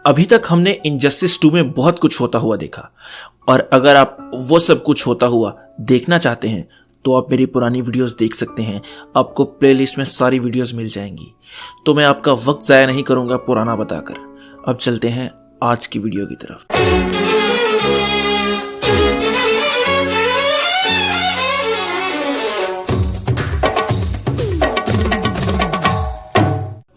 अभी तक हमने इनजस्टिस 2 में बहुत कुछ होता हुआ देखा, और अगर आप वो सब कुछ होता हुआ देखना चाहते हैं तो आप मेरी पुरानी वीडियोस देख सकते हैं। आपको प्लेलिस्ट में सारी वीडियोस मिल जाएंगी। तो मैं आपका वक्त ज़ाया नहीं करूंगा पुराना बताकर। अब चलते हैं आज की वीडियो की तरफ।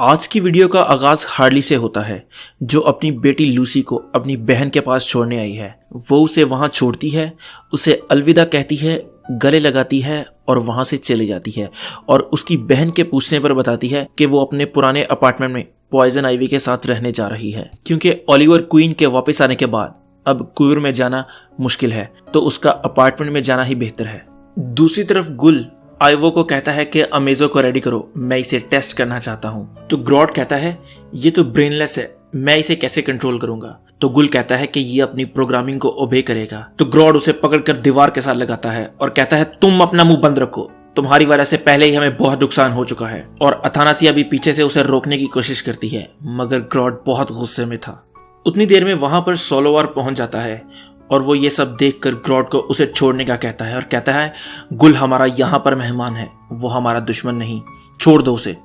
आज की वीडियो का आगाज हार्ली से होता है, जो अपनी बेटी लूसी को अपनी बहन के पास छोड़ने आई है। वो उसे वहां छोड़ती है, उसे अलविदा कहती है, गले लगाती है और वहां से चली जाती है। और उसकी बहन के पूछने पर बताती है कि वो अपने पुराने अपार्टमेंट में पॉइजन आइवी के साथ रहने जा रही है, क्योंकि ओलिवर क्वीन के वापस आने के बाद अब क्यूर में जाना मुश्किल है, तो उसका अपार्टमेंट में जाना ही बेहतर है। दूसरी तरफ गुल आइवो को कहता है कि अमेजो को रेडी करो, मैं इसे टेस्ट करना चाहता हूँ। तो ग्रॉड कहता है ये तो ब्रेनलेस है, मैं इसे कैसे कंट्रोल करूंगा। तो गुल कहता है कि ये अपनी प्रोग्रामिंग को ओबे करेगा। तो ग्रॉड उसे पकड़कर दीवार के साथ लगाता है और कहता है तुम अपना मुंह बंद रखो, तुम्हारी वजह से पहले ही हमें बहुत नुकसान हो चुका है। और अथानासिया भी पीछे से उसे रोकने की कोशिश करती है, मगर ग्रॉड बहुत गुस्से में था। उतनी देर में वहां पर सोलोवार पहुंच जाता है और वो ये सब देखकर ग्रॉड को उसे छोड़ने का कहता है और कहता है गुल हमारा यहाँ पर मेहमान है, वो हमारा दुश्मन नहीं, छोड़ दो उसे।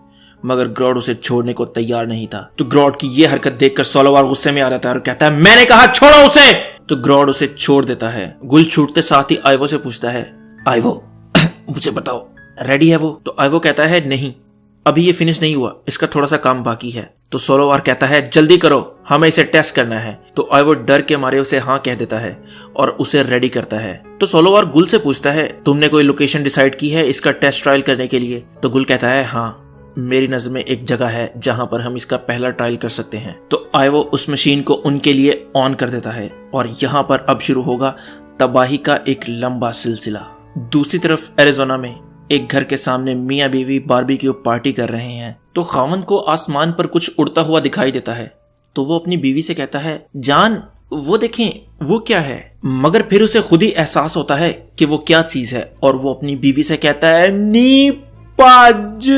मगर ग्रॉड उसे छोड़ने को तैयार नहीं था। तो ग्रॉड की ये हरकत देखकर सोलोवार गुस्से में आ जाता है और कहता है मैंने कहा छोड़ो उसे। तो ग्रॉड उसे छोड़ देता है। गुल छूटते साथ ही आइवो से पूछता है आइवो मुझे बताओ रेडी है वो। तो आइवो कहता है नहीं, अभी ये फिनिश नहीं हुआ, इसका थोड़ा सा काम बाकी है। तो सोलोवार कहता है जल्दी करो, हमें इसे टेस्ट करना है। तो आइवो डर के मारे उसे हाँ कह देता है और उसे रेडी करता है। तो सोलोवार गुल से पूछता है तुमने कोई लोकेशन डिसाइड की है इसका टेस्ट ट्रायल करने के लिए। तो गुल कहता है हाँ, मेरी नजर में एक जगह है जहां पर हम इसका पहला ट्रायल कर सकते हैं। तो आइवो उस मशीन को उनके लिए ऑन कर देता है और यहाँ पर अब शुरू होगा तबाही का एक लंबा सिलसिला। दूसरी तरफ एरिजोना में एक घर के सामने मियां बीवी बारबेक्यू पार्टी कर रहे हैं। तो खामन को आसमान पर कुछ उड़ता हुआ दिखाई देता है। तो वो अपनी बीवी से कहता है जान वो देखें वो क्या है। मगर फिर उसे खुद ही एहसास होता है कि वो क्या चीज है और वो अपनी बीवी से कहता है नी पाज।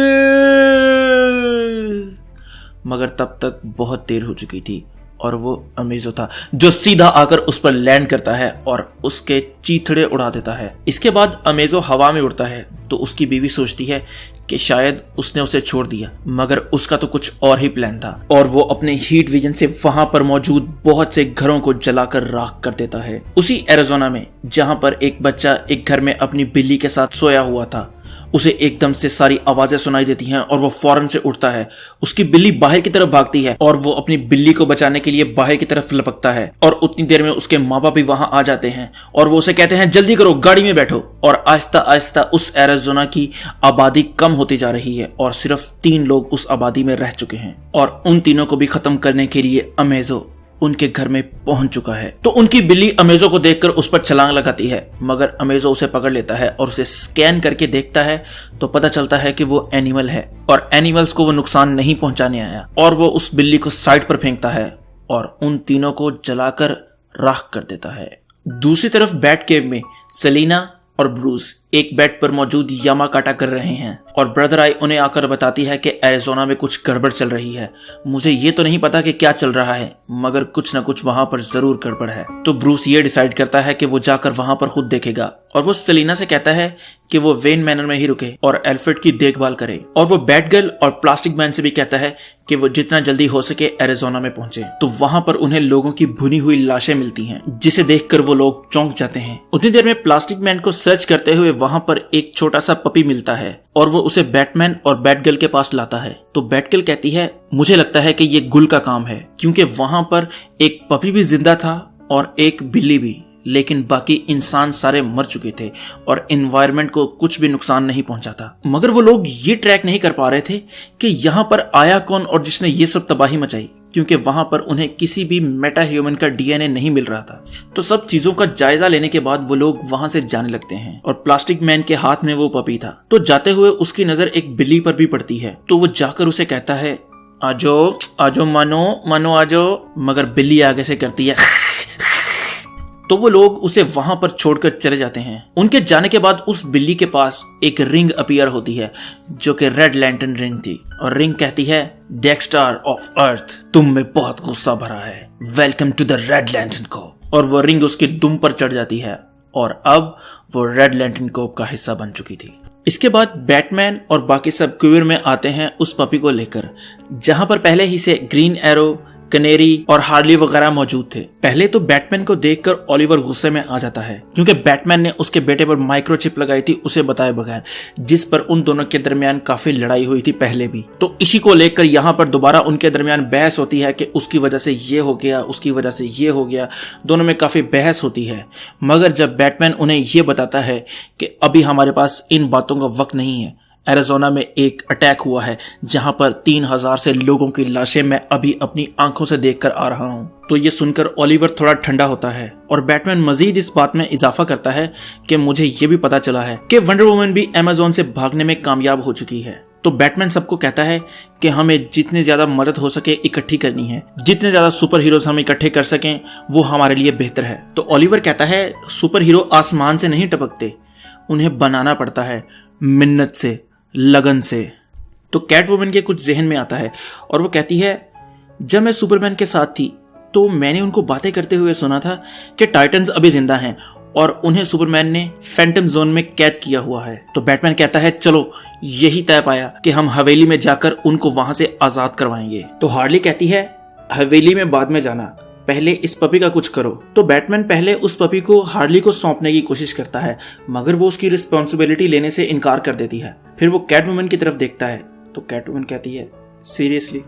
मगर तब तक बहुत देर हो चुकी थी और वो अमेजो था, जो सीधा आकर उस पर लैंड करता है और उसके चीथड़े उड़ा देता है। इसके बाद अमेजो हवा में उड़ता है। तो उसकी बीवी सोचती है कि शायद उसने उसे छोड़ दिया, मगर उसका तो कुछ और ही प्लान था और वो अपने हीट विजन से वहां पर मौजूद बहुत से घरों को जलाकर राख कर देता है। उसी एरिजोना में जहां पर एक बच्चा एक घर में अपनी बिल्ली के साथ सोया हुआ था, उसे एकदम से सारी आवाजें सुनाई देती हैं और वो फौरन से उठता है। उसकी बिल्ली बाहर की तरफ भागती है और वो अपनी बिल्ली को बचाने के लिए बाहर की तरफ लपकता है। और उतनी देर में उसके माँ बाप भी वहां आ जाते हैं और वो उसे कहते हैं जल्दी करो, गाड़ी में बैठो। और आहिस्ता आहिस्ता उस एरिज़ोना की आबादी कम होती जा रही है और सिर्फ 3 लोग उस आबादी में रह चुके हैं। और उन तीनों को भी खत्म करने के लिए अमेजो उनके घर में पहुंच चुका है। तो उनकी बिल्ली अमेजो को देखकर उस पर छलांग लगाती है, मगर अमेजो उसे पकड़ लेता है और उसे स्कैन करके देखता है तो पता चलता है कि वो एनिमल है और एनिमल्स को वो नुकसान नहीं पहुंचाने आया। और वो उस बिल्ली को साइड पर फेंकता है और उन तीनों को जलाकर राख कर देता है। दूसरी तरफ बैट केव में सेलिना और ब्रूस एक बेड पर मौजूद यामाकाटा कर रहे हैं और ब्रदर आई उन्हें आकर बताती है कि एरिजोना में कुछ गड़बड़ चल रही है। मुझे ये तो नहीं पता कि क्या चल रहा है, मगर कुछ ना कुछ वहां पर जरूर गड़बड़ है। तो ब्रूस ये डिसाइड करता है कि वो जाकर वहां पर खुद देखेगा और वो सेलिना से कहता है कि वो वेन मैनर में ही रुके और एल्फ्रेड की देखभाल करे। और वो बैटगर्ल और प्लास्टिक मैन से भी कहता है कि वो जितना जल्दी हो सके एरिजोना में पहुंचे। तो वहां पर उन्हें लोगों की भुनी हुई लाशें मिलती हैं, जिसे देखकर वो लोग चौंक जाते हैं। उतनी देर में प्लास्टिक मैन को सर्च करते हुए वहां पर एक छोटा सा पपी मिलता है और वो उसे बैटमैन और बैटगर्ल के पास लाता है। तो बैटगर्ल कहती है मुझे लगता है कि ये गुल का काम है, क्योंकि वहां पर एक पपी भी जिंदा था और एक बिल्ली भी, लेकिन बाकी इंसान सारे मर चुके थे और एनवायरनमेंट को कुछ भी नुकसान नहीं पहुंचा था। मगर वो लोग ये ट्रैक नहीं कर पा रहे थे कि यहाँ पर आया कौन और जिसने ये सब तबाही मचाई, क्योंकि वहां पर उन्हें किसी भी मेटा ह्यूमन का डीएनए नहीं मिल रहा था। तो सब चीजों का जायजा लेने के बाद वो लोग वहां से जाने लगते हैं और प्लास्टिक मैन के हाथ में वो पपी था। तो जाते हुए उसकी नजर एक बिल्ली पर भी पड़ती है। तो वो जाकर उसे कहता है आजो आजो मानो मानो आजो, मगर बिल्ली आगे से करती है तो वो लोग उसे वहां पर छोड़कर चले जाते हैं। उनके जाने के बाद उस बिल्ली के पास एक रिंग अपीयर होती है जो कि रेड लैंटर्न रिंग थी, और रिंग कहती है, डेक्स्टर ऑफ अर्थ, तुम में बहुत गुस्सा भरा है, welcome to the Red Lantern Corp. और वो रिंग उसके दुम पर चढ़ जाती है और अब वो रेड लैंटर्न कोर्प का हिस्सा बन चुकी थी। इसके बाद बैटमैन और बाकी सब क्यूर में आते हैं उस पपी को लेकर, जहां पर पहले ही से ग्रीन एरो, कनेरी और हार्ली वगैरह मौजूद थे। पहले तो बैटमैन को देखकर ओलिवर गुस्से में आ जाता है क्योंकि बैटमैन ने उसके बेटे पर माइक्रोचिप लगाई थी उसे बताए बगैर, जिस पर उन दोनों के दरमियान काफी लड़ाई हुई थी पहले भी। तो इसी को लेकर यहाँ पर दोबारा उनके दरमियान बहस होती है कि उसकी वजह से ये हो गया, उसकी वजह से ये हो गया, दोनों में काफी बहस होती है। मगर जब बैटमैन उन्हें ये बताता है कि अभी हमारे पास इन बातों का वक्त नहीं है, एरिज़ोना में एक अटैक हुआ है जहां पर 3000 से लोगों की लाशें मैं अभी अपनी आंखों से देखकर आ रहा हूं, तो ये सुनकर ओलिवर थोड़ा ठंडा होता है। और बैटमैन मजीद इस बात में इजाफा करता है कि मुझे ये भी पता चला है कि वंडर वुमन भी अमेज़न से भागने में कामयाब हो चुकी है। तो बैटमैन सबको कहता है कि हमें जितनी ज्यादा मदद हो सके इकट्ठी करनी है, जितने ज्यादा सुपर हीरोज हम इकट्ठे कर सकें वो हमारे लिए बेहतर है। तो ओलिवर कहता है, सुपर हीरो आसमान से नहीं टपकते, उन्हें बनाना पड़ता है मिन्नत से, लगन से। तो कैट वुमन के कुछ जहन में आता है और वो कहती है, जब मैं सुपरमैन के साथ थी तो मैंने उनको बातें करते हुए सुना था कि टाइटन्स अभी जिंदा हैं और उन्हें सुपरमैन ने फैंटम जोन में कैद किया हुआ है। तो बैटमैन कहता है, चलो यही तय पाया कि हम हवेली में जाकर उनको वहां से आजाद करवाएंगे। तो हार्ली कहती है, हवेली में बाद में जाना, पहले इस पपी का कुछ करो। तो बैटमैन पहले उस पपी को हार्ली को सौंपने की कोशिश करता है, मगर वो उसकी रिस्पॉन्सिबिलिटी लेने से इनकार कर देती है। फिर वो कैटवुमन की तरफ देखता है तो कैटवुमन कहती है, सीरियसली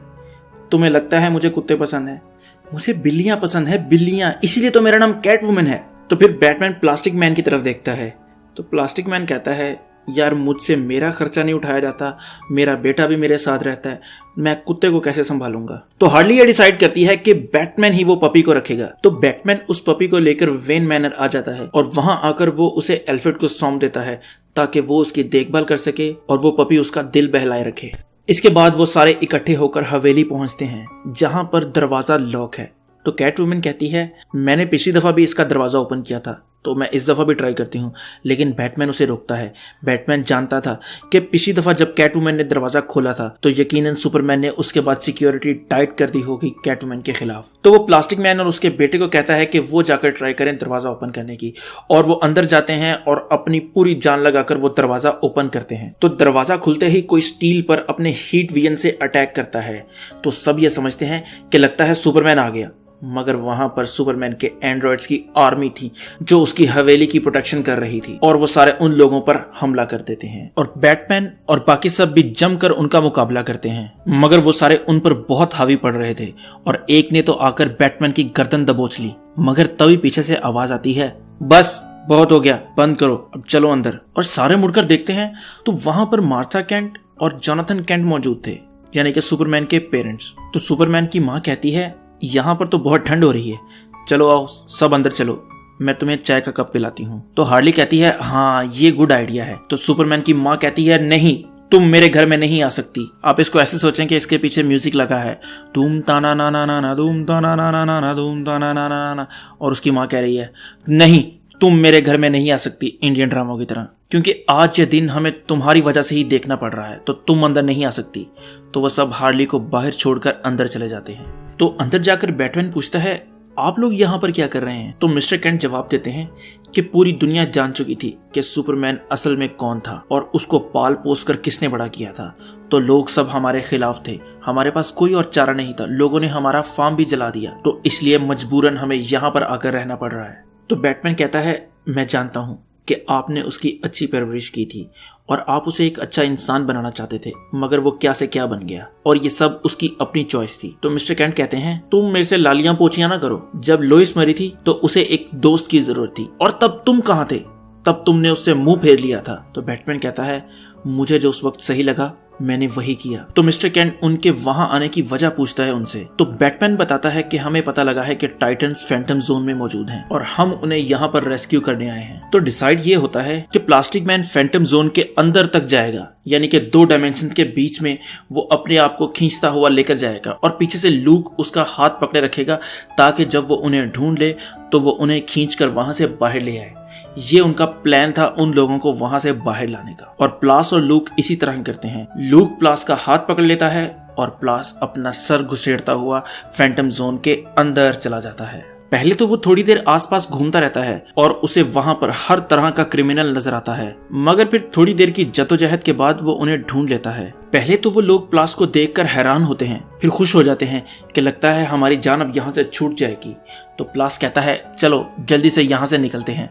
तुम्हें लगता है मुझे कुत्ते पसंद है? मुझे बिल्लियां पसंद है, बिल्लियां, इसीलिए तो मेरा नाम कैटवुमन है। तो फिर बैटमैन प्लास्टिक मैन की तरफ देखता है तो प्लास्टिक मैन कहता है, यार मुझसे मेरा खर्चा नहीं उठाया जाता, मेरा बेटा भी मेरे साथ रहता है, मैं कुत्ते को कैसे संभालूंगा। तो हार्ली ये डिसाइड करती है कि बैटमैन ही वो पपी को रखेगा। तो बैटमैन उस पपी को लेकर वेन मैनर आ जाता है और वहां आकर वो उसे एल्फ्रेड को सौंप देता है ताकि वो उसकी देखभाल कर सके और वो पपी उसका दिल बहलाए रखे। इसके बाद वो सारे इकट्ठे होकर हवेली पहुंचते हैं जहां पर दरवाजा लॉक है। तो कैटवुमन कहती है, मैंने पिछली दफा भी इसका दरवाजा ओपन किया था तो मैं इस दफा भी ट्राई करती हूँ, लेकिन बैटमैन उसे रोकता है। बैटमैन जानता था कि पिछली दफा जब कैटवुमन ने दरवाजा खोला था तो यकीनन सुपरमैन ने उसके बाद सिक्योरिटी टाइट कर दी होगी कैटवुमन के खिलाफ। तो वो प्लास्टिक मैन और उसके बेटे को कहता है कि वो जाकर ट्राई करें दरवाजा ओपन करने की, और वो अंदर जाते हैं और अपनी पूरी जान लगाकर वो दरवाजा ओपन करते हैं। तो दरवाजा खुलते ही कोई स्टील पर अपने हीट विजन से अटैक करता है। तो सब ये समझते हैं कि लगता है सुपरमैन आ गया, मगर वहां पर सुपरमैन के एंड्रॉइड्स की आर्मी थी जो उसकी हवेली की प्रोटेक्शन कर रही थी और वो सारे उन लोगों पर हमला कर देते हैं और बैटमैन और बाकी सब भी जमकर उनका मुकाबला करते हैं। मगर वो सारे उन पर बहुत हावी पड़ रहे थे और एक ने तो आकर बैटमैन की गर्दन दबोच ली। मगर तभी पीछे से आवाज आती है, बस बहुत हो गया, बंद करो, अब चलो अंदर। और सारे मुड़कर देखते हैं तो वहां पर मार्था कैंट और जोनाथन कैंट मौजूद थे, यानी कि सुपरमैन के पेरेंट्स। तो सुपरमैन की माँ कहती है, यहाँ पर तो बहुत ठंड हो रही है, चलो आओ सब अंदर चलो, मैं तुम्हें चाय का कप पिलाती हूँ। तो हार्ली कहती है, हाँ ये गुड आइडिया है। तो सुपरमैन की माँ कहती है, नहीं तुम मेरे घर में नहीं आ सकती। आप इसको ऐसे सोचें कि इसके पीछे म्यूजिक लगा है, धूम ताना ना ना ना ना धूम ताना ना ना ना ना धूम ताना ना ना ना, और उसकी माँ कह रही है, नहीं तुम मेरे घर में नहीं आ सकती इंडियन ड्रामों की तरह, क्योंकि आज ये दिन हमें तुम्हारी वजह से ही देखना पड़ रहा है, तो तुम अंदर नहीं आ सकती। तो वह सब हार्ली को बाहर छोड़कर अंदर चले जाते हैं। तो अंदर जाकर बैटमैन पूछता है, आप लोग यहाँ पर क्या कर रहे हैं? तो मिस्टर कैंट जवाब देते हैं कि पूरी दुनिया जान चुकी थी कि सुपरमैन असल में कौन था और उसको पाल पोस कर किसने बड़ा किया था। तो लोग सब हमारे खिलाफ थे, हमारे पास कोई और चारा नहीं था, लोगों ने हमारा फार्म भी जला दिया, तो इसलिए मजबूरन हमें यहाँ पर आकर रहना पड़ रहा है। तो बैटमैन कहता है, मैं जानता हूँ कि आपने उसकी अच्छी परवरिश की थी और आप उसे एक अच्छा इंसान बनाना चाहते थे, मगर वो क्या से क्या बन गया और ये सब उसकी अपनी चॉइस थी। तो मिस्टर कैंट कहते हैं, तुम मेरे से लालियां पोचियां ना करो। जब लोइस मरी थी तो उसे एक दोस्त की जरूरत थी और तब तुम कहाँ थे? तब तुमने उससे मुंह फेर लिया था। तो बैटमैन कहता है, मुझे जो उस वक्त सही लगा मैंने वही किया। तो मिस्टर केंट उनके वहां आने की वजह पूछता है उनसे। तो बैटमैन बताता है कि हमें पता लगा है कि टाइटन्स फैंटम जोन में मौजूद हैं और हम उन्हें यहाँ पर रेस्क्यू करने आए हैं। तो डिसाइड ये होता है कि प्लास्टिक मैन फैंटम जोन के अंदर तक जाएगा, यानी कि 2 डायमेंशन के बीच में वो अपने आप को खींचता हुआ लेकर जाएगा और पीछे से लूक उसका हाथ पकड़े रखेगा ताकि जब वो उन्हें ढूंढ ले तो वो उन्हें खींचकर वहां से बाहर ले आए। ये उनका प्लान था उन लोगों को वहां से बाहर लाने का। और प्लास और लूक इसी तरह करते हैं। लूक प्लास का हाथ पकड़ लेता है और प्लास अपना सर घुसेड़ता हुआ फैंटम जोन के अंदर चला जाता है। पहले तो वो थोड़ी देर आसपास घूमता रहता है और उसे वहां पर हर तरह का क्रिमिनल नजर आता है, मगर फिर थोड़ी देर की जद्दोजहद के बाद वो उन्हें ढूंढ लेता है। पहले तो वो लोग प्लास को देखकर हैरान होते हैं, फिर खुश हो जाते हैं कि लगता है हमारी जान अब यहाँ से छूट जाएगी। तो प्लास कहता है चलो जल्दी से यहाँ से निकलते हैं।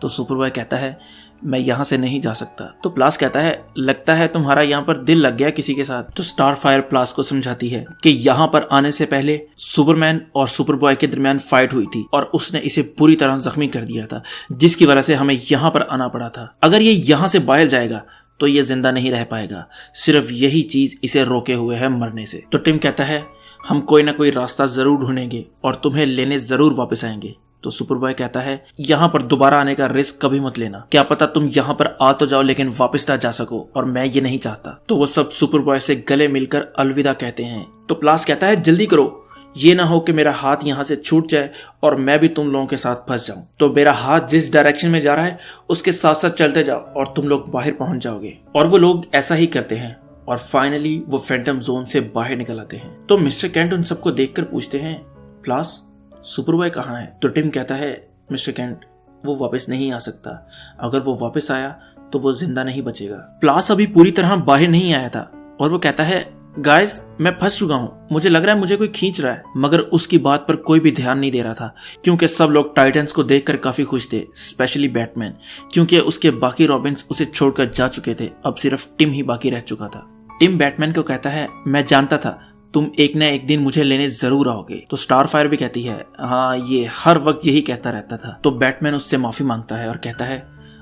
तो सुपरबॉय कहता है मैं यहाँ से नहीं जा सकता। तो प्लास कहता है लगता है तुम्हारा यहाँ पर दिल लग गया किसी के साथ। तो स्टारफायर प्लास को समझाती है कि यहाँ पर आने से पहले सुपरमैन और सुपरबॉय के दरमियान फाइट हुई थी और उसने इसे पूरी तरह जख्मी कर दिया था, जिसकी वजह से हमें यहाँ पर आना पड़ा था। अगर ये यहाँ से बाहर जाएगा तो ये जिंदा नहीं रह पाएगा, सिर्फ यही चीज इसे रोके हुए है मरने से। तो टिम कहता है हम कोई ना कोई रास्ता जरूर ढूंढेंगे और तुम्हें लेने जरूर वापस आएंगे। तो सुपरबॉय कहता है यहाँ पर दोबारा आने का रिस्क कभी मत लेना, क्या पता तुम यहाँ पर आ तो जाओ लेकिन वापस ना जा सको, और मैं ये नहीं चाहता। तो वो सब सुपरबॉय से गले मिलकर अलविदा कहते हैं। तो प्लास कहता है जल्दी करो, ये ना हो कि मेरा हाथ यहाँ से छूट जाए और मैं भी तुम लोगों के साथ फंस जाऊं। तो मेरा हाथ जिस डायरेक्शन में जा रहा है उसके साथ साथ चलते जाओ और तुम लोग बाहर पहुंच जाओगे। और वो लोग ऐसा ही करते हैं और फाइनली वो फैंटम जोन से बाहर निकल आते हैं। तो मिस्टर केंट उन सबको देखकर पूछते हैं प्लास सुपरबॉय कहाँ है? तो टिम कहता है मिस्टर केंट वो वापस नहीं आ सकता, अगर वो वापस आया तो वो जिंदा नहीं बचेगा। प्लास अभी पूरी तरह बाहर नहीं आया था और वो कहता है गाइस मैं फंस चुका हूँ, मुझे लग रहा है मुझे कोई खींच रहा है। मगर उसकी बात पर कोई भी ध्यान नहीं दे रहा था क्योंकि सब लोग टाइटन्स को देखकर काफी खुश थे, स्पेशली बैटमैन, क्योंकि उसके बाकी रॉबिन्स उसे छोड़कर जा चुके थे। अब सिर्फ टिम ही बाकी रह चुका था। टिम बैटमैन को कहता है मैं जानता था तुम एक न एक दिन मुझे लेने जरूर आओगे। तो स्टारफायर भी कहती है हाँ ये हर वक्त यही कहता रहता था। तो बैटमैन उससे माफी मांगता है और कहता है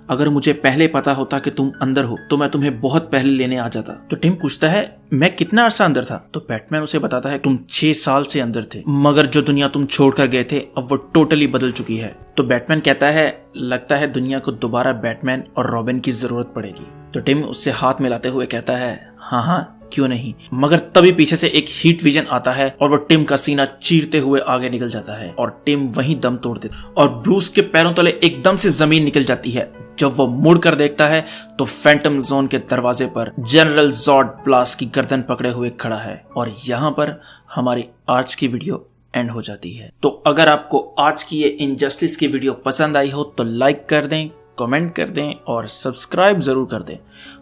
अगर मुझे पहले पता होता कि तुम अंदर हो तो मैं तुम्हें बहुत पहले लेने आ जाता। तो टिम पूछता है मैं कितना अरसा अंदर था? तो बैटमैन उसे बताता है तुम 6 साल से अंदर थे, मगर जो दुनिया तुम छोड़कर गए थे अब वो टोटली बदल चुकी है। तो बैटमैन कहता है लगता है दुनिया को दोबारा बैटमैन और रॉबिन की जरूरत पड़ेगी। तो टिम उससे हाथ मिलाते हुए कहता है हाँ क्यों नहीं। मगर तभी पीछे से एक हीट विजन आता है और वो टिम का सीना चीरते हुए आगे निकल जाता है और टिम वहीं दम तोड़ देता और ब्रूस के पैरों तले एकदम से जमीन निकल जाती है। जब वो मुड़ कर देखता है तो फैंटम जोन के दरवाजे पर जनरल जॉर्ड प्लास की गर्दन पकड़े हुए खड़ा है। और यहाँ पर हमारी आज की वीडियो एंड हो जाती है। तो अगर आपको आज की ये इनजस्टिस की वीडियो पसंद आई हो तो लाइक कर दें, कमेंट कर दें और सब्सक्राइब जरूर कर दें।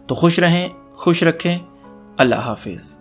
तो खुश रहें, खुश रखें। अल्लाह हाफिज।